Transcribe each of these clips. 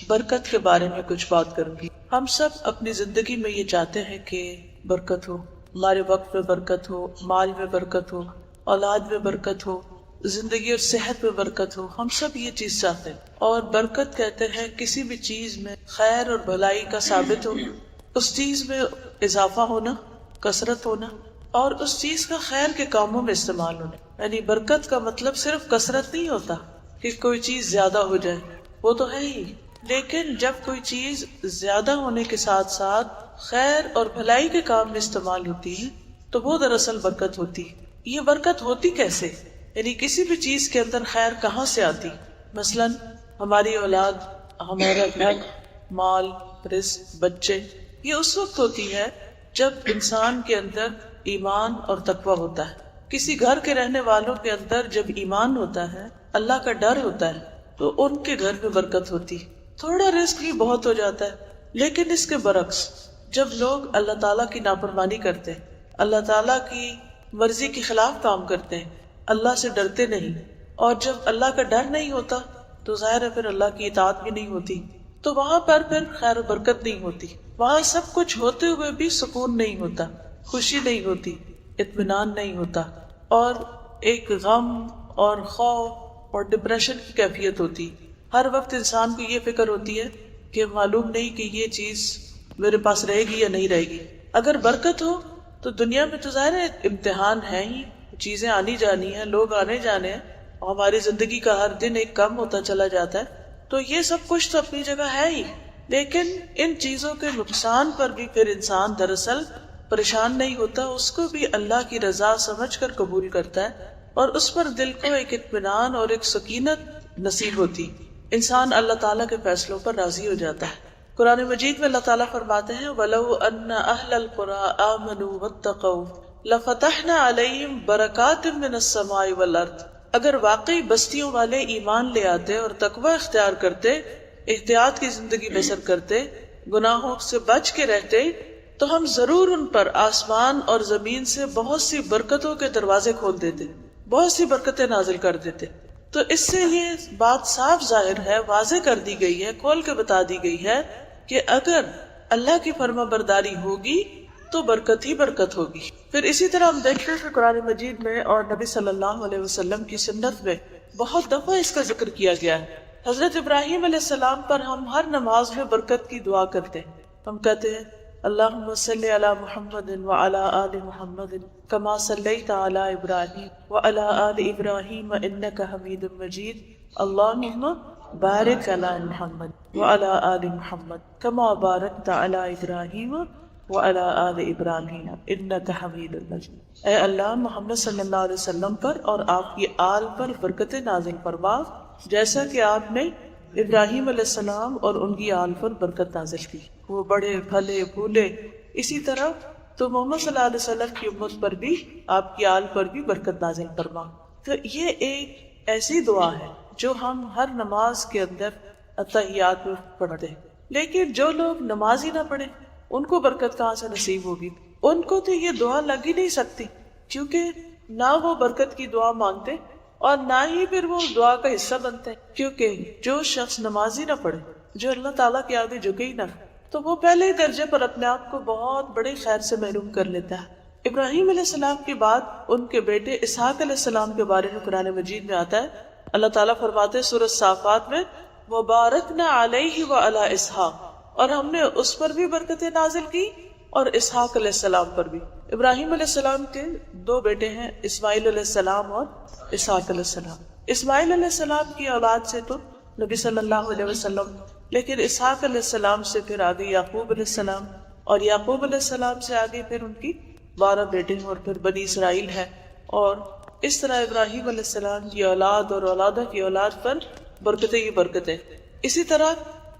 برکت کے بارے میں کچھ بات کروں گی۔ ہم سب اپنی زندگی میں یہ چاہتے ہیں کہ برکت ہو، ہمارے وقت میں برکت ہو، مال میں برکت ہو، اولاد میں برکت ہو، زندگی اور صحت میں برکت ہو۔ ہم سب یہ چیز چاہتے ہیں، اور برکت کہتے ہیں کسی بھی چیز میں خیر اور بھلائی کا ثابت ہونا، اس چیز میں اضافہ ہونا، کثرت ہونا، اور اس چیز کا خیر کے کاموں میں استعمال ہونا۔ یعنی برکت کا مطلب صرف کثرت نہیں ہوتا کہ کوئی چیز زیادہ ہو جائے، وہ تو ہے ہی، لیکن جب کوئی چیز زیادہ ہونے کے ساتھ ساتھ خیر اور بھلائی کے کام میں استعمال ہوتی ہے تو وہ دراصل برکت ہوتی ہے۔ یہ برکت ہوتی کیسے؟ یعنی کسی بھی چیز کے اندر خیر کہاں سے آتی؟ مثلاً ہماری اولاد، ہمارا گھر، مال، رزق، بچے، یہ اس وقت ہوتی ہے جب انسان کے اندر ایمان اور تقوی ہوتا ہے۔ کسی گھر کے رہنے والوں کے اندر جب ایمان ہوتا ہے، اللہ کا ڈر ہوتا ہے، تو ان کے گھر میں برکت ہوتی ہے۔ تھوڑا رزق بھی بہت ہو جاتا ہے، لیکن اس کے برعکس جب لوگ اللہ تعالیٰ کی نافرمانی کرتے ہیں، اللہ تعالیٰ کی مرضی کے خلاف کام کرتے ہیں، اللہ سے ڈرتے نہیں، اور جب اللہ کا ڈر نہیں ہوتا تو ظاہر ہے پھر اللہ کی اطاعت بھی نہیں ہوتی، تو وہاں پر پھر خیر و برکت نہیں ہوتی۔ وہاں سب کچھ ہوتے ہوئے بھی سکون نہیں ہوتا، خوشی نہیں ہوتی، اطمینان نہیں ہوتا، اور ایک غم اور خوف اور ڈپریشن کی کیفیت ہوتی۔ ہر وقت انسان کو یہ فکر ہوتی ہے کہ معلوم نہیں کہ یہ چیز میرے پاس رہے گی یا نہیں رہے گی۔ اگر برکت ہو تو دنیا میں تو ظاہر ہے امتحان ہے ہی، چیزیں آنی جانی ہیں، لوگ آنے جانے ہیں، اور ہماری زندگی کا ہر دن ایک کم ہوتا چلا جاتا ہے، تو یہ سب کچھ تو اپنی جگہ ہے ہی، لیکن ان چیزوں کے نقصان پر بھی پھر انسان دراصل پریشان نہیں ہوتا، اس کو بھی اللہ کی رضا سمجھ کر قبول کرتا ہے، اور اس پر دل کو ایک اطمینان اور ایک سکینت نصیب ہوتی، انسان اللہ تعالیٰ کے فیصلوں پر راضی ہو جاتا ہے۔ قرآن مجید میں اللہ تعالیٰ فرماتے ہیں وَلَوْ أَنَّ أَهْلَ الْقُرَىٰ آمَنُوا وَاتَّقَوْا لَفَتَحْنَا عَلَيْهِمْ بَرَكَاتٍ مِّنَ السَّمَاءِ وَالْأَرْضِ۔ اگر واقعی بستیوں والے ایمان لے آتے اور تقوی اختیار کرتے، احتیاط کی زندگی بسر کرتے، گناہوں سے بچ کے رہتے، تو ہم ضرور ان پر آسمان اور زمین سے بہت سی برکتوں کے دروازے کھول دیتے، بہت سی برکتیں نازل کر دیتے۔ تو اس سے یہ بات صاف ظاہر ہے، واضح کر دی گئی ہے، کھول کے بتا دی گئی ہے کہ اگر اللہ کی فرما برداری ہوگی تو برکت ہی برکت ہوگی۔ پھر اسی طرح ہم دیکھتے ہیں کہ قرآن مجید میں اور نبی صلی اللہ علیہ وسلم کی سنت میں بہت دفعہ اس کا ذکر کیا گیا ہے۔ حضرت ابراہیم علیہ السلام پر ہم ہر نماز میں برکت کی دعا کرتے ہیں، ہم کہتے ہیں اللہم صلی علی محمد وعلی آل محمد کما صلیت علی ابراہیم وعلی آل ابراہیم انک حمید مجید اللہم بارک علی محمد وعلی آل محمد کما بارکت علی ابراہیم وعلی آل ابراہیم انک حمید مجید۔ اے اللہ محمد صلی اللہ علیہ وسلم پر اور آپ کی آل پر برکتیں نازل فرما جیسا کہ آپ نے ابراہیم علیہ السلام اور ان کی آل پر برکت نازل کی، وہ بڑے پھلے پھولے۔ اسی طرح تو محمد صلی اللہ علیہ وسلم کی امت پر بھی، آپ کی آل پر بھی برکت نازل فرما۔ تو یہ ایک ایسی دعا ہے جو ہم ہر نماز کے اندر اتحیات میں پڑھتے ہیں، لیکن جو لوگ نماز ہی نہ پڑھیں ان کو برکت کہاں سے نصیب ہوگی؟ ان کو تو یہ دعا لگ ہی نہیں سکتی، کیونکہ نہ وہ برکت کی دعا مانگتے اور نہ ہی پھر وہ دعا کا حصہ بنتے ہیں، کیونکہ جو شخص نماز ہی نہ پڑھے، جو اللہ تعالیٰ کے آگے جھکے ہی نہ، تو وہ پہلے درجے پر اپنے آپ کو بہت بڑے خیر سے محروم کر لیتا ہے۔ ابراہیم علیہ السلام کے بعد ان کے بیٹے اسحاق علیہ السلام کے بارے میں قرآن مجید میں آتا ہے، اللہ تعالیٰ فرماتے ہیں سورۃ صافات میں وَبَارَكْنَا عَلَيْهِ وَعَلَىٰ إِسْحَاقَ، اور ہم نے اس پر بھی برکتیں نازل کی اور اسحاق علیہ السلام پر بھی۔ ابراہیم علیہ السلام کے دو بیٹے ہیں، اسماعیل علیہ السلام اور اسحاق علیہ السلام۔ اسماعیل علیہ السلام کی اولاد سے تو نبی صلی اللہ علیہ وسلم، لیکن اسحاق علیہ السلام سے پھر آگے یعقوب علیہ السلام، اور یعقوب علیہ السلام سے آگے پھر ان کی 12 بیٹے ہیں اور پھر بنی اسرائیل ہے، اور اس طرح ابراہیم علیہ السلام کی اولاد اور اولادہ کی اولاد پر برکتیں ہی برکتیں۔ اسی طرح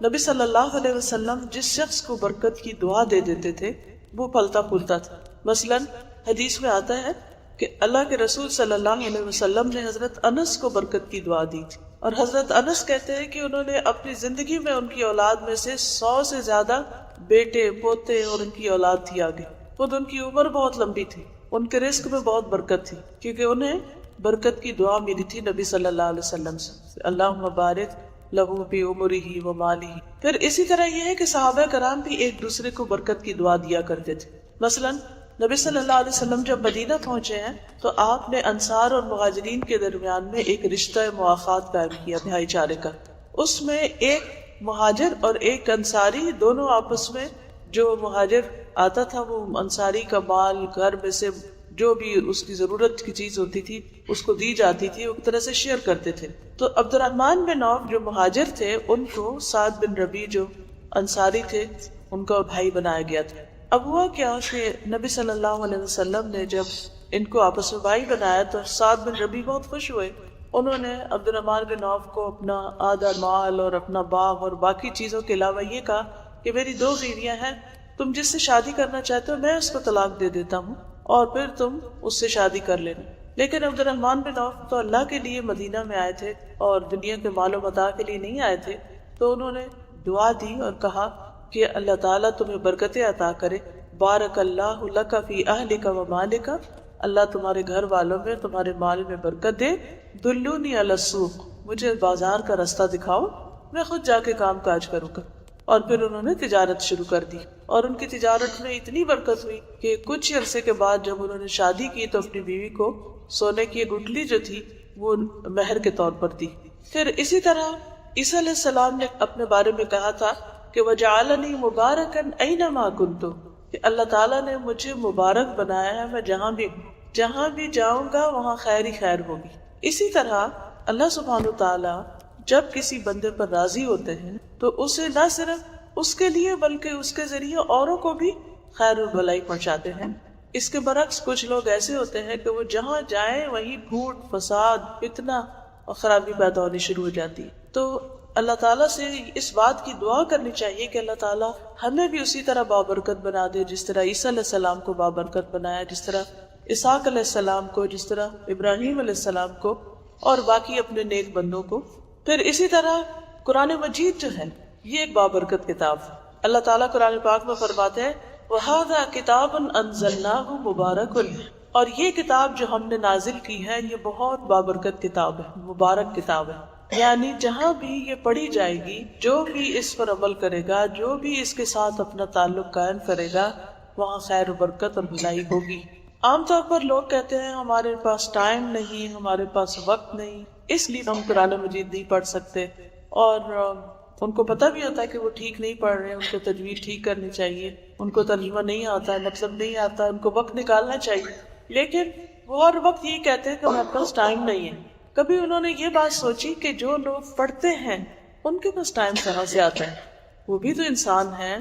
نبی صلی اللہ علیہ وسلم جس شخص کو برکت کی دعا دے دیتے تھے وہ پھلتا پھولتا تھا۔ مثلاً حدیث میں آتا ہے کہ اللہ کے رسول صلی اللہ علیہ وسلم نے حضرت انس کو برکت کی دعا دی تھی، اور حضرت انس کہتے ہیں کہ انہوں نے اپنی زندگی میں ان کی اولاد میں سے 100 سے زیادہ بیٹے پوتے اور ان کی اولاد تھی آگے۔ خود ان کی عمر بہت لمبی تھی، ان کے رزق میں بہت برکت تھی، کیونکہ انہیں برکت کی دعا ملی تھی نبی صلی اللہ علیہ وسلم سے، اللہم بارک لہو بی عمرہ و مالہ۔ پھر اسی طرح یہ ہے کہ صحابہ کرام بھی ایک دوسرے کو برکت کی دعا دیا کرتے تھے۔ مثلا نبی صلی اللہ علیہ وسلم جب مدینہ پہنچے ہیں تو آپ نے انصار اور مہاجرین کے درمیان میں ایک رشتہ مواخات قائم کیا، بھائی چارے کا۔ اس میں ایک مہاجر اور ایک انصاری دونوں آپس میں، جو مہاجر آتا تھا وہ انصاری کا مال، گھر میں سے جو بھی اس کی ضرورت کی چیز ہوتی تھی اس کو دی جاتی تھی، ایک طرح سے شیئر کرتے تھے۔ تو عبد الرحمن بن عوف جو مہاجر تھے، ان کو سعد بن ربیع جو انصاری تھے ان کا بھائی بنایا گیا تھا۔ اب ہوا کیا کہ نبی صلی اللہ علیہ وسلم نے جب ان کو آپس میں بھائی بنایا تو سعد بن ربیع بہت خوش ہوئے۔ انہوں نے عبد الرحمن بن عوف کو اپنا آدھا مال اور اپنا باغ اور باقی چیزوں کے علاوہ یہ کہا کہ میری 2 بیویاں ہیں، تم جس سے شادی کرنا چاہتے ہو میں اس کو طلاق دے دیتا ہوں اور پھر تم اس سے شادی کر لینا۔ لیکن عبد الرحمن بن عوف تو اللہ کے لیے مدینہ میں آئے تھے اور دنیا کے مال و متاع کے لیے نہیں آئے تھے، تو انہوں نے دعا دی اور کہا کہ اللہ تعالیٰ تمہیں برکتیں عطا کرے، بارک اللہ لک فی اہلک و مالک، اللہ تمہارے گھر والوں میں تمہارے مال میں برکت دے، دلونی علی السوق، مجھے بازار کا راستہ دکھاؤ، میں خود جا کے کام کاج کروں گا۔ اور پھر انہوں نے تجارت شروع کر دی اور ان کی تجارت میں اتنی برکت ہوئی کہ کچھ عرصے کے بعد جب انہوں نے شادی کی تو اپنی بیوی کو سونے کی ایک گٹھلی جو تھی وہ مہر کے طور پر دی۔ پھر اسی طرح عیسیٰ علیہ السلام نے اپنے بارے میں کہا تھا کہ وَجَعَلَنِي مُبَارَكًا أَيْنَمَا كُنتُ، کہ اللہ تعالیٰ نے مجھے مبارک بنایا ہے، میں جہاں بھی جاؤں گا وہاں خیر ہی خیر ہوگی۔ اسی طرح اللہ سبحانہ تعالیٰ جب کسی بندے پر راضی ہوتے ہیں تو اسے نہ صرف اس کے لیے بلکہ اس کے ذریعے اوروں کو بھی خیر اور بھلائی پہنچاتے ہیں۔ اس کے برعکس کچھ لوگ ایسے ہوتے ہیں کہ وہ جہاں جائیں وہیں جھوٹ، فساد، فتنہ اور خرابی پیدا ہونی شروع ہو جاتی ہے۔ تو اللہ تعالیٰ سے اس بات کی دعا کرنی چاہیے کہ اللہ تعالیٰ ہمیں بھی اسی طرح بابرکت بنا دے جس طرح عیسیٰ علیہ السلام کو بابرکت بنایا، جس طرح اسحاق علیہ السلام کو، جس طرح ابراہیم علیہ السلام کو اور باقی اپنے نیک بندوں کو۔ پھر اسی طرح قرآن مجید جو ہے یہ ایک بابرکت کتاب ہے۔ اللہ تعالیٰ قرآن پاک میں فرماتے ہیں وَهَذَا كِتَابٌ أَنزَلْنَاهُ مُبَارَكٌ، اور یہ کتاب جو ہم نے نازل کی ہے یہ بہت بابرکت کتاب ہے، مبارک کتاب ہے۔ یعنی جہاں بھی یہ پڑھی جائے گی، جو بھی اس پر عمل کرے گا، جو بھی اس کے ساتھ اپنا تعلق قائم کرے گا، وہاں خیر و برکت اور بھلائی ہوگی۔ عام طور پر لوگ کہتے ہیں ہمارے پاس ٹائم نہیں، ہمارے پاس وقت نہیں، اس لیے ہم قرآن مجید نہیں پڑھ سکتے، اور ان کو پتہ بھی ہوتا ہے کہ وہ ٹھیک نہیں پڑھ رہے، ان کو تجوید ٹھیک کرنی چاہیے، ان کو ترجمہ نہیں آتا ہے، مطلب نہیں آتا ہے، ان کو وقت نکالنا چاہیے، لیکن وہ ہر وقت یہ کہتے ہیں کہ ہمارے پاس ٹائم نہیں ہے۔ کبھی انہوں نے یہ بات سوچی کہ جو لوگ پڑھتے ہیں ان کے پاس ٹائم کہاں سے آتا ہے؟ وہ بھی تو انسان ہیں،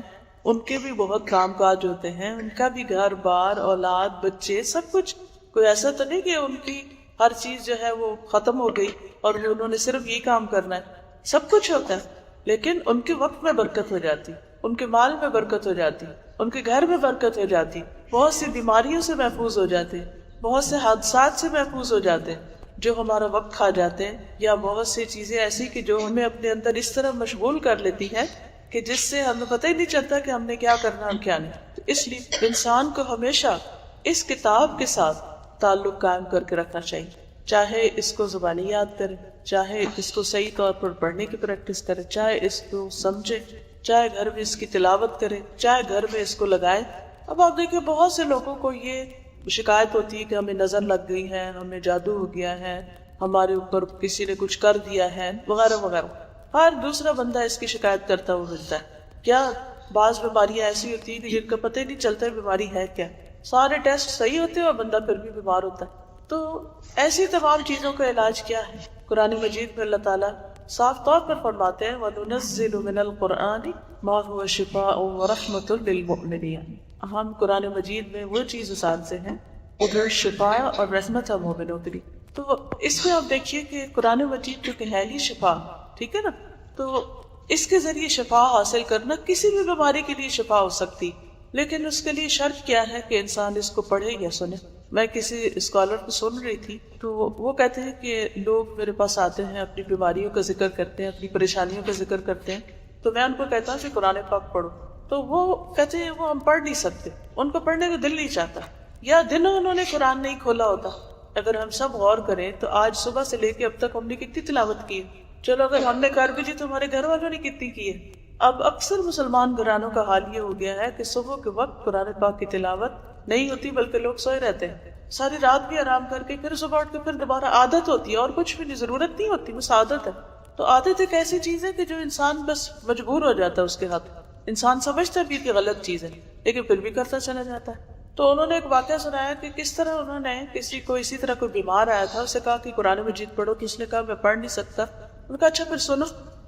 ان کے بھی بہت کام کاج ہوتے ہیں، ان کا بھی گھر بار، اولاد، بچے، سب کچھ۔ کوئی ایسا تو نہیں کہ ان کی ہر چیز جو ہے وہ ختم ہو گئی اور انہوں نے صرف یہ کام کرنا ہے، سب کچھ ہوتا ہے، لیکن ان کے وقت میں برکت ہو جاتی، ان کے مال میں برکت ہو جاتی، ان کے گھر میں برکت ہو جاتی، بہت سی بیماریوں سے محفوظ ہو جاتے، بہت سے حادثات سے محفوظ ہو جاتے جو ہمارا وقت کھا جاتے ہیں، یا بہت سی چیزیں ایسی کہ جو ہمیں اپنے اندر اس طرح مشغول کر لیتی ہیں کہ جس سے ہمیں پتہ ہی نہیں چلتا کہ ہم نے کیا کرنا اور کیا نہیں۔ تو اس لیے انسان کو ہمیشہ اس کتاب کے ساتھ تعلق قائم کر کے رکھنا چاہیے، چاہے اس کو زبانی یاد کرے، چاہے اس کو صحیح طور پر پڑھنے کی پریکٹس کرے، چاہے اس کو سمجھے، چاہے گھر میں اس کی تلاوت کرے، چاہے گھر میں اس کو لگائے۔ اب آپ دیکھیں بہت سے لوگوں کو یہ شکایت ہوتی ہے کہ ہمیں نظر لگ گئی ہے، ہمیں جادو ہو گیا ہے، ہمارے اوپر کسی نے کچھ کر دیا ہے، وغیرہ وغیرہ۔ ہر دوسرا بندہ اس کی شکایت کرتا ہوا ملتا ہے۔ کیا بعض بیماریاں ایسی ہوتی ہیں کہ جن کا پتہ ہی نہیں چلتا بیماری ہے کیا، سارے ٹیسٹ صحیح ہوتے ہیں اور بندہ پھر بھی بیمار ہوتا ہے۔ تو ایسی تمام چیزوں کا علاج کیا ہے؟ قرآن مجید میں اللہ تعالیٰ صاف طور پر فرماتے ہیں وَنُنَزِّلُ مِنَ الْقُرْآنِ مَا هُوَ شِفَاءٌ وَرَحْمَةٌ لِّلْمُؤْمِنِينَ، ہم قرآن مجید میں وہ چیز اتارتے ہیں ادھر شفا اور رحمت ہے مومنوں کے لیے۔ تو اس میں آپ دیکھیے کہ قرآن مجید جو کہ ہے ہی شفا، ٹھیک ہے نا، تو اس کے ذریعے شفا حاصل کرنا کسی بھی بیماری کے لیے شفا ہو سکتی، لیکن اس کے لیے شرط کیا ہے کہ انسان اس کو پڑھے یا سنے۔ میں کسی اسکالر کو سن رہی تھی تو وہ کہتے ہیں کہ لوگ میرے پاس آتے ہیں، اپنی بیماریوں کا ذکر کرتے ہیں، اپنی پریشانیوں کا ذکر کرتے ہیں، تو میں ان کو کہتا ہوں کہ قرآن پاک پڑھو، تو وہ کہتے ہیں وہ ہم پڑھ نہیں سکتے، ان کو پڑھنے کا دل نہیں چاہتا، یا دنوں انہوں نے قرآن نہیں کھولا ہوتا۔ اگر ہم سب غور کریں تو آج صبح سے لے کے اب تک ہم نے کتنی تلاوت کی، چلو اگر ہم نے کر بھی لی تو ہمارے گھر والوں نے کتنی کی ہے. اب اکثر مسلمان گھرانوں کا حال یہ ہو گیا ہے کہ صبح کے وقت قرآن پاک کی تلاوت نہیں ہوتی بلکہ لوگ سوئے رہتے ہیں، ساری رات بھی آرام کر کے پھر صبح اٹھ کے پھر دوبارہ عادت ہوتی ہے اور کچھ بھی نہیں، ضرورت نہیں ہوتی، بس عادت ہے. تو عادت ایک ایسی چیز ہے کہ جو انسان بس مجبور ہو جاتا ہے اس کے ہاتھ. انسان سمجھتا بھی کہ غلط چیز ہے لیکن پھر بھی کرتا چلا جاتا ہے. تو انہوں نے ایک واقعہ سنایا کہ کس طرح انہوں نے کسی کو اسی طرح کوئی بیمار آیا تھا، اسے کہا کہ قرآن مجید پڑھو، کس نے کہا میں پڑھ نہیں سکتا. انہوں نے کہا اچھا پھر سنو.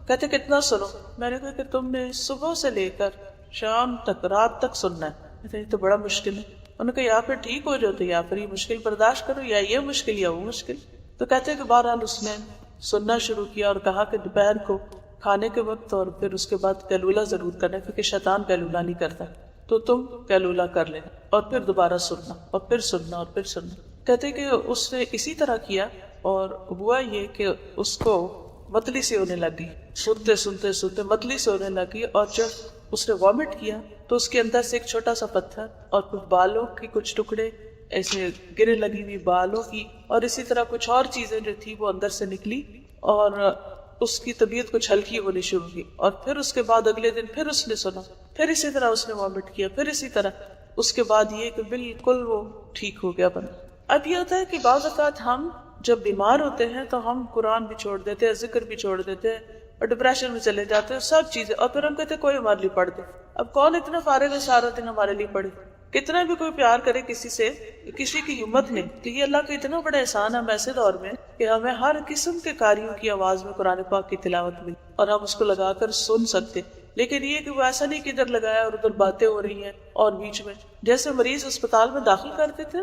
کہتے کتنا سنو؟ میں نے کہا کہ تم نے صبح سے لے کر شام تک رات تک سننا ہے. کہتے یہ تو بڑا مشکل ہے. انہوں نے کہا یا پھر ٹھیک ہو جاؤ تو یا پھر یہ مشکل برداشت کرو، یا یہ مشکل یا وہ مشکل. تو کہتے کہ بہرحال اس نے سننا شروع کیا اور کہا کہ دوپہر کو کھانے کے وقت اور پھر اس کے بعد قیلولہ ضرور کرنا، کیونکہ شیطان قیلولہ نہیں کرتا، تو تم قیلولہ کر لینا اور پھر دوبارہ سننا اور پھر سننا اور پھر سننا. کہتے کہ اس نے اسی طرح کیا اور ہوا یہ کہ اس کو متلی سے ہونے لگی، سنتے سنتے سنتے متلی سے ہونے لگی، اور جب اس نے وامٹ کیا تو اس کے اندر سے ایک چھوٹا سا پتھر اور کچھ بالوں کے کچھ ٹکڑے ایسے گرے لگی ہوئی بالوں کی، اور اسی طرح کچھ اور چیزیں جو تھی وہ اندر سے نکلی اور اس کی طبیعت کچھ ہلکی ہونی شروع کی. اور پھر اس کے بعد اگلے دن پھر اس نے سنا، پھر اسی طرح اس نے وامٹ کیا، پھر اسی طرح. اس کے بعد یہ کہ بالکل وہ ٹھیک ہو گیا بنا. اب یہ ہوتا ہے کہ بعض اوقات ہم جب بیمار ہوتے ہیں تو ہم قرآن بھی چھوڑ دیتے ہیں، ذکر بھی چھوڑ دیتے ہیں اور ڈپریشن میں چلے جاتے ہیں، سب چیزیں، اور پھر ہم کہتے ہیں کوئی ہمارے لیے پڑھ دے. اب کون اتنا فارغ ہے سارا دن ہمارے لیے پڑھے؟ کتنا بھی کوئی پیار کرے کسی سے، کسی کی ہمت نہیں. کہ یہ اللہ کا اتنا بڑا احسان ہے ایسے دور میں کہ ہمیں ہر قسم کے قاریوں کی آواز میں قرآن پاک کی تلاوت ملی اور ہم اس کو لگا کر سن سکتے. لیکن یہ کہ وہ ایسا نہیں کہ ادھر لگایا اور ادھر باتیں ہو رہی ہیں، اور بیچ میں جیسے مریض اسپتال میں داخل کرتے تھے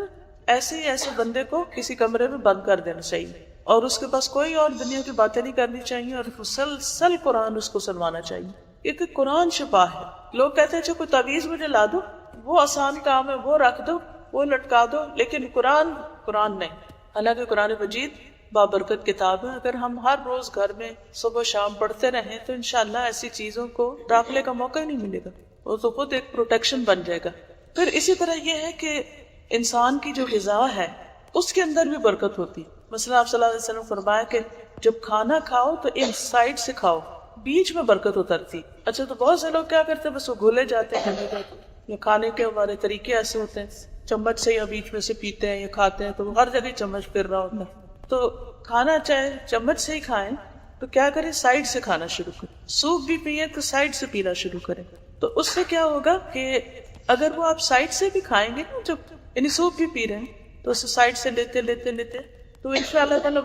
ایسے ہی ایسے بندے کو کسی کمرے میں بند کر دینا چاہیے اور اس کے پاس کوئی اور دنیا کی باتیں نہیں کرنی چاہیے اور مسلسل قرآن اس کو سنوانا چاہیے، کیونکہ قرآن شفا ہے. لوگ کہتے ہیں اچھا کوئی تعویذ مجھے لا دو، وہ آسان کام ہے، وہ رکھ دو، وہ لٹکا دو، لیکن قرآن نہیں. حالانکہ قرآن مجید بابرکت کتاب ہے. اگر ہم ہر روز گھر میں صبح شام پڑھتے رہیں تو انشاءاللہ ایسی چیزوں کو داخلے کا موقع ہی نہیں ملے گا، وہ تو خود ایک پروٹیکشن بن جائے گا. پھر اسی طرح یہ ہے کہ انسان کی جو غذا ہے اس کے اندر بھی برکت ہوتی. مثلا آپ صلی اللہ علیہ وسلم فرمایا کہ جب کھانا کھاؤ تو ان سائڈ سے کھاؤ، بیچ میں برکت اترتی. اچھا تو بہت سے لوگ کیا کرتے ہیں، بس وہ گھولے جاتے ہیں یا کھانے کے ہمارے طریقے ایسے ہوتے ہیں چمچ سے یا بیچ میں سے پیتے ہیں یا کھاتے ہیں تو ہر جگہ چمچ پھر رہا ہوتا ہے. تو کھانا چاہے چمچ سے ہی کھائیں تو کیا کریں، سائڈ سے کھانا شروع کریں. سوپ بھی پیئے تو سائڈ سے پینا شروع کریں. تو اس سے کیا ہوگا کہ اگر وہ آپ سائڈ سے بھی کھائیں گے نا، جب یعنی سوپ بھی پی رہے ہیں تو اسے سائڈ سے لیتے لیتے لیتے تو انشاءاللہ تعالی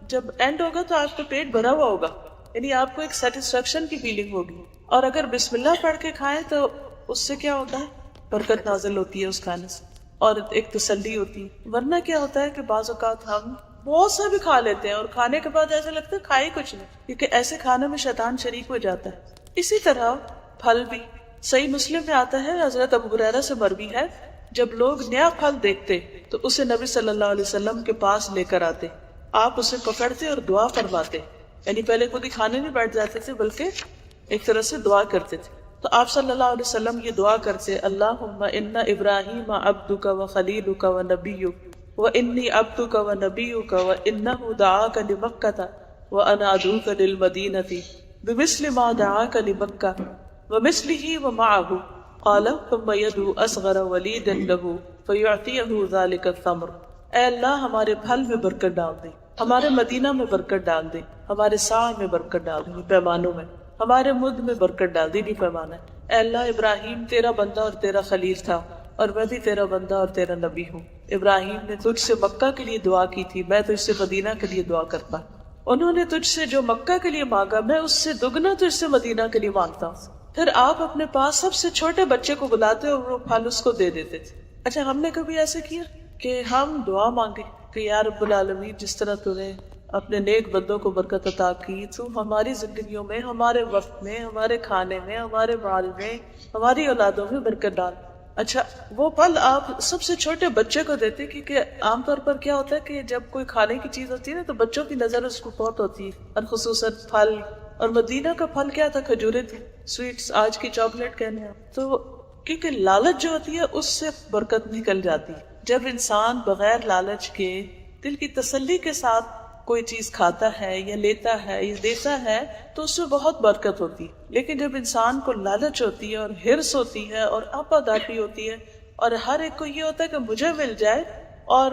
جب اینڈ ہوگا تو آپ کا پیٹ بھرا ہوا ہوگا، یعنی آپ کو ایک سیٹسفیکشن کی فیلنگ ہوگی. اور اگر بسم اللہ پڑھ کے کھائیں تو اس سے کیا ہوتا ہے، برکت نازل ہوتی ہے اس کھانے سے اور ایک تسلی ہوتی ہے. ورنہ کیا ہوتا ہے کہ بعض اوقات ہم بہت سا بھی کھا لیتے ہیں اور کھانے کے بعد ایسا لگتا ہے کھائے کچھ نہیں، کیونکہ ایسے کھانے میں شیطان شریک ہو جاتا ہے. اسی طرح پھل بھی صحیح مسلم میں آتا ہے، حضرت ابو ہریرہ سے مروی ہے، جب لوگ نیا پھل دیکھتے تو اسے نبی صلی اللہ علیہ وسلم کے پاس لے کر آتے، آپ اسے پکڑتے اور دعا فرماتے. یعنی پہلے خود ہی کھانے نہیں بیٹھ جاتے تھے بلکہ ایک طرح سے دعا کرتے تھے. تو آپ صلی اللہ علیہ وسلم یہ دعا کرتے، اللہم ان ابراہیم عبدک و خلیلک و نبیک و انی عبدک و نبیک و انہ دعاک لمکۃ و انا ادعوک للمدینۃ بمثل ما دعاک لمکہ ومثلہ ومعہ قال ثم يدعو اصغر ولید له فیعطیہ ذلک الثمر. اے اللہ ہمارے پھل میں برکت ڈال دے، ہمارے مدینہ میں برکت ڈال دے، ہمارے ساع میں برکت ڈال دے، پیمانوں میں ہمارے مد میں برکت ڈال دی، نہیں پیمانا. اے اللہ ابراہیم تیرا بندہ اور تیرا خلیل تھا اور میں بھی تیرا بندہ اور تیرا نبی ہوں. ابراہیم نے تجھ سے مکہ کے لیے دعا کی تھی، میں تجھ سے مدینہ کے لیے دعا کرتا. انہوں نے تجھ سے جو مکہ کے لیے مانگا میں اس سے دگنا تجھ سے مدینہ کے لیے مانگتا ہوں. پھر آپ اپنے پاس سب سے چھوٹے بچے کو بلاتے اور وہ پھل اس کو دے دیتے تھے. اچھا ہم نے کبھی ایسے کیا کہ ہم دعا مانگے کہ یا رب العالمین جس طرح تو نے اپنے نیک بندوں کو برکت عطا کی، تو ہماری زندگیوں میں، ہمارے وقت میں، ہمارے کھانے میں، ہمارے مال میں، ہماری اولادوں میں برکت ڈال. اچھا وہ پھل آپ سب سے چھوٹے بچے کو دیتے، کیونکہ عام طور پر کیا ہوتا ہے کہ جب کوئی کھانے کی چیز ہوتی ہے نا تو بچوں کی نظر اس کو بہت ہوتی ہے، اور خصوصاً پھل. اور مدینہ کا پھل کیا تھا، کھجوریں تھی، سویٹس، آج کی چاکلیٹ کہنے ہیں. تو کیونکہ لالچ جو ہوتی ہے اس سے برکت نکل جاتی. جب انسان بغیر لالچ کے دل کی تسلی کے ساتھ کوئی چیز کھاتا ہے یا لیتا ہے یا دیتا ہے تو اس میں بہت برکت ہوتی ہے، لیکن جب انسان کو لالچ ہوتی ہے اور ہرس ہوتی ہے اور آپاداپی ہوتی ہے اور ہر ایک کو یہ ہوتا ہے کہ مجھے مل جائے اور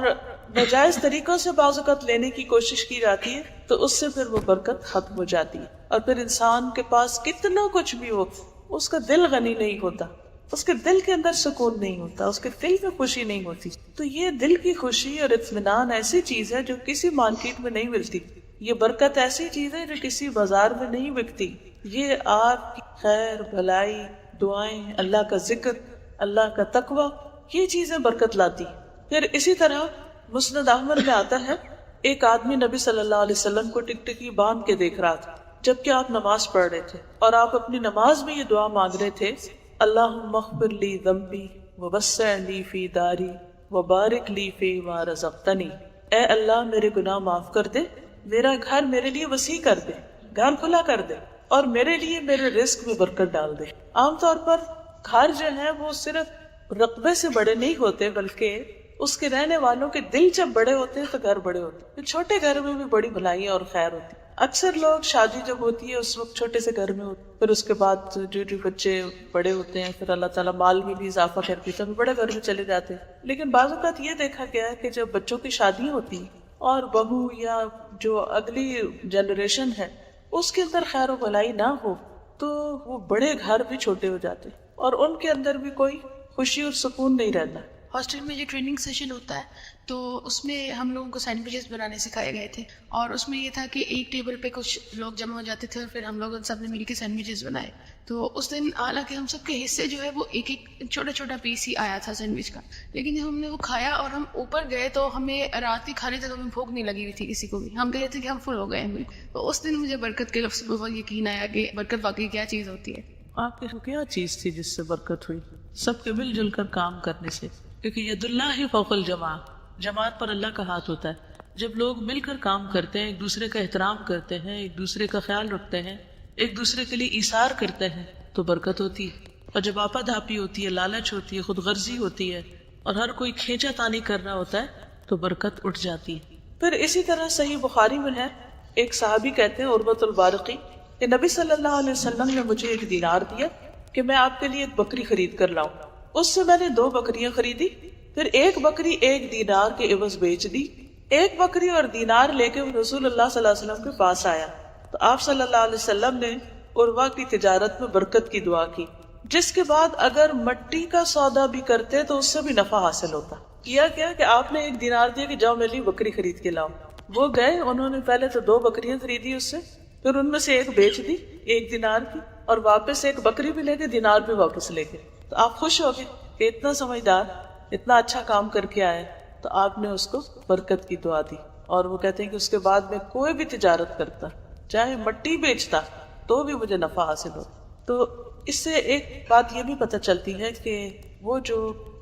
ناجائز طریقوں سے بعض اوقات لینے کی کوشش کی جاتی ہے، تو اس سے پھر وہ برکت ختم ہو جاتی ہے، اور پھر انسان کے پاس کتنا کچھ بھی ہو اس کا دل غنی نہیں ہوتا، اس کے دل کے اندر سکون نہیں ہوتا، اس کے دل میں خوشی نہیں ہوتی۔ تو یہ دل کی خوشی اور اطمینان ایسی چیز ہے جو کسی مارکیٹ میں نہیں ملتی، یہ برکت ایسی چیز ہے جو کسی بازار میں نہیں بکتی۔ یہ آپ کی خیر بھلائی، دعائیں، اللہ کا ذکر، اللہ کا تقوی، یہ چیزیں برکت لاتی۔ پھر اسی طرح مسند احمد میں آتا ہے، ایک آدمی نبی صلی اللہ علیہ وسلم کو ٹکٹکی باندھ کے دیکھ رہا تھا جبکہ آپ نماز پڑھ رہے تھے، اور آپ اپنی نماز میں یہ دعا مانگ رہے تھے، اللہم اغفر لی ذنبی ووسع لی فی داری وبارک لی فی ما رزقتنی، اے اللہ میرے گناہ معاف کر دے، میرا گھر میرے لیے وسیع کر دے، گھر کھلا کر دے، اور میرے لیے میرے رزق میں برکت ڈال دے۔ عام طور پر گھر جو ہے وہ صرف رقبے سے بڑے نہیں ہوتے، بلکہ اس کے رہنے والوں کے دل جب بڑے ہوتے ہیں تو گھر بڑے ہوتے ہیں۔ چھوٹے گھر میں بھی بڑی بھلائیاں اور خیر ہوتی ہے۔ اکثر لوگ شادی جب ہوتی ہے اس وقت چھوٹے سے گھر میں ہوتے، پھر اس کے بعد جو بچے بڑے ہوتے ہیں پھر اللہ تعالیٰ مال میں بھی اضافہ کرتی ہے تو بڑے گھر میں چلے جاتے ہیں۔ لیکن بعض اوقات یہ دیکھا گیا ہے کہ جب بچوں کی شادی ہوتی اور بہو یا جو اگلی جنریشن ہے اس کے اندر خیر و بھلائی نہ ہو تو وہ بڑے گھر بھی چھوٹے ہو جاتے ہیں اور ان کے اندر بھی کوئی خوشی اور سکون نہیں رہتا۔ ہاسٹل میں جو ٹریننگ سیشن ہوتا ہے تو اس میں ہم لوگوں کو سینڈوچز بنانے سکھائے گئے تھے، اور اس میں یہ تھا کہ ایک ٹیبل پہ کچھ لوگ جمع ہو جاتے تھے اور پھر ہم لوگ سب نے مل کے سینڈوچز بنائے۔ تو اس دن حالانکہ ہم سب کے حصے جو ہے وہ ایک چھوٹا چھوٹا پیس ہی آیا تھا سینڈوچ کا، لیکن جب ہم نے وہ کھایا اور ہم اوپر گئے تو ہمیں رات ہی کھانے تک ہمیں بھوک نہیں لگی ہوئی تھی کسی کو بھی، ہم کہتے تھے کہ ہم فل ہو گئے ہیں۔ تو اس دن مجھے برکت کے لفظ پر یقین آیا کہ برکت واقعی کیا چیز ہوتی ہے۔ آپ کی کیا چیز تھی جس سے برکت ہوئی؟ سب کے مل جل کر کام کرنے سے، کیونکہ ید اللہ فوق الجماع، جماعت پر اللہ کا ہاتھ ہوتا ہے۔ جب لوگ مل کر کام کرتے ہیں، ایک دوسرے کا احترام کرتے ہیں، ایک دوسرے کا خیال رکھتے ہیں، ایک دوسرے کے لیے ایثار کرتے ہیں تو برکت ہوتی ہے۔ اور جب آپا دھاپی ہوتی ہے، لالچ ہوتی ہے، خود غرضی ہوتی ہے اور ہر کوئی کھینچا تانی کر رہا ہوتا ہے تو برکت اٹھ جاتی ہے۔ پھر اسی طرح صحیح بخاری میں ہے، ایک صحابی کہتے ہیں عروۃ البارقی کہ نبی صلی اللہ علیہ وسلم نے مجھے ایک دینار دیا کہ میں آپ کے لیے ایک بکری خرید کر لاؤں۔ اس سے میں نے 2 بکریاں خریدی، پھر ایک بکری 1 دینار کے عوض بیچ دی۔ ایک بکری اور دینار لے کے رسول اللہ صلی اللہ علیہ وسلم کے پاس آیا تو آپ صلی اللہ علیہ وسلم نے عروہ کی تجارت میں برکت کی دعا کی، جس کے بعد اگر مٹی کا سودا بھی کرتے تو اس سے بھی نفع حاصل ہوتا۔ کیا کہ آپ نے 1 دینار دیا کہ جاؤ میرے لیے بکری خرید کے لاؤ۔ وہ گئے، انہوں نے پہلے تو 2 بکریاں خریدی اس سے، پھر ان میں سے 1 بیچ دی 1 دینار کی، اور واپس 1 بکری بھی لے کے دینار بھی واپس لے گئے۔ تو آپ خوش ہو گئے کہ اتنا سمجھدار، اتنا اچھا کام کر کے آئے، تو آپ نے اس کو برکت کی دعا دی۔ اور وہ کہتے ہیں کہ اس کے بعد میں کوئی بھی تجارت کرتا، چاہے مٹی بیچتا، تو بھی مجھے نفع حاصل ہو۔ تو اس سے ایک بات یہ بھی پتہ چلتی ہے کہ وہ جو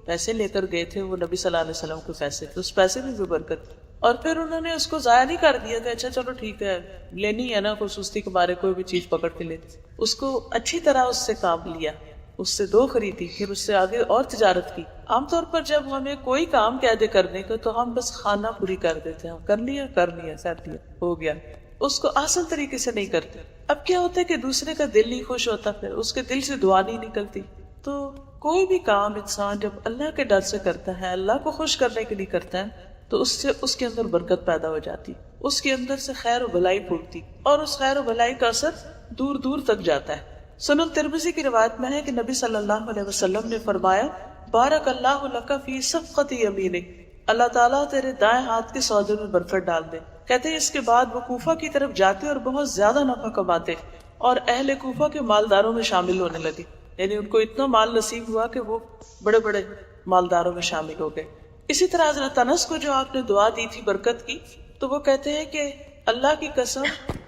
پیسے لے کر گئے تھے وہ نبی صلی اللہ علیہ وسلم کے پیسے تھے، اس پیسے میں بھی برکت تھی، اور پھر انہوں نے اس کو ضائع نہیں کر دیا کہ اچھا چلو ٹھیک ہے لینی ہے نا، کوئی سستی کے مارے کوئی بھی چیز پکڑ کے لیتے، اس کو اچھی طرح اس سے کام لیا، اس سے 2 خریدی، پھر اس سے آگے اور تجارت کی۔ عام طور پر جب ہمیں کوئی کام کہہ دے کرنے کو تو ہم بس خانہ پوری کر دیتے ہیں، کر لیا کر لیا ہو گیا، اس کو آسان طریقے سے نہیں کرتے۔ اب کیا ہوتا ہے کہ دوسرے کا دل نہیں خوش ہوتا، پھر اس کے دل سے دعا نہیں نکلتی۔ تو کوئی بھی کام انسان جب اللہ کے ڈر سے کرتا ہے، اللہ کو خوش کرنے کے لیے کرتا ہے، تو اس سے اس کے اندر برکت پیدا ہو جاتی، اس کے اندر سے خیر و بھلائی پھوٹتی، اور اس خیر و بھلائی کا اثر دور دور تک جاتا ہے۔ سنن ترمذی کی روایت میں ہے کہ نبی صلی اللہ علیہ وسلم نے فرمایا، بارک اللہ لک فی صفقۃ یمینک، اللہ تعالیٰ تیرے دائیں ہاتھ کے سودے میں برکت ڈال دے۔ کہتے ہیں اس کے بعد وہ کوفہ کی طرف جاتے اور بہت زیادہ نفع کماتے اور اہل کوفہ کے مالداروں میں شامل ہونے لگے، یعنی ان کو اتنا مال نصیب ہوا کہ وہ بڑے بڑے مالداروں میں شامل ہو گئے۔ اسی طرح حضرت انس کو جو آپ نے دعا دی تھی برکت کی، تو وہ کہتے ہیں کہ اللہ کی قسم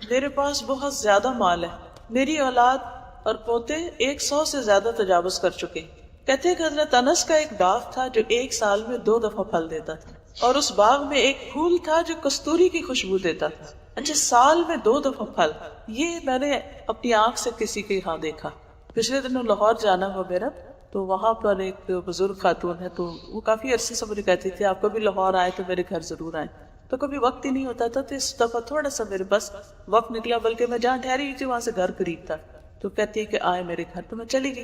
میرے پاس بہت زیادہ مال ہے، میری اولاد اور پوتے 100 سے زیادہ تجاوز کر چکے۔ کہتے ہیں کہ حضرت انس کا ایک باغ تھا جو 1 سال میں 2 دفعہ پھل دیتا تھا، اور اس باغ میں ایک پھول تھا جو کستوری کی خوشبو دیتا تھا۔ اچھا، سال میں 2 دفعہ پھل، یہ میں نے اپنی آنکھ سے کسی کے یہاں دیکھا۔ پچھلے دنوں لاہور جانا ہوا میرا، تو وہاں پر ایک بزرگ خاتون ہے، تو وہ کافی عرصے سے مجھے کہتی تھی آپ کبھی لاہور آئے تو میرے گھر ضرور آئیں۔ تو کبھی وقت ہی نہیں ہوتا تھا. تو اس دفعہ تھوڑا سا میرے پاس وقت نکلا, بلکہ میں جہاں ٹھہری ہوئی تھی وہاں سے گھر قریب تھا. تو کہتی ہے کہ آئے میرے گھر, تو میں چلی گئی.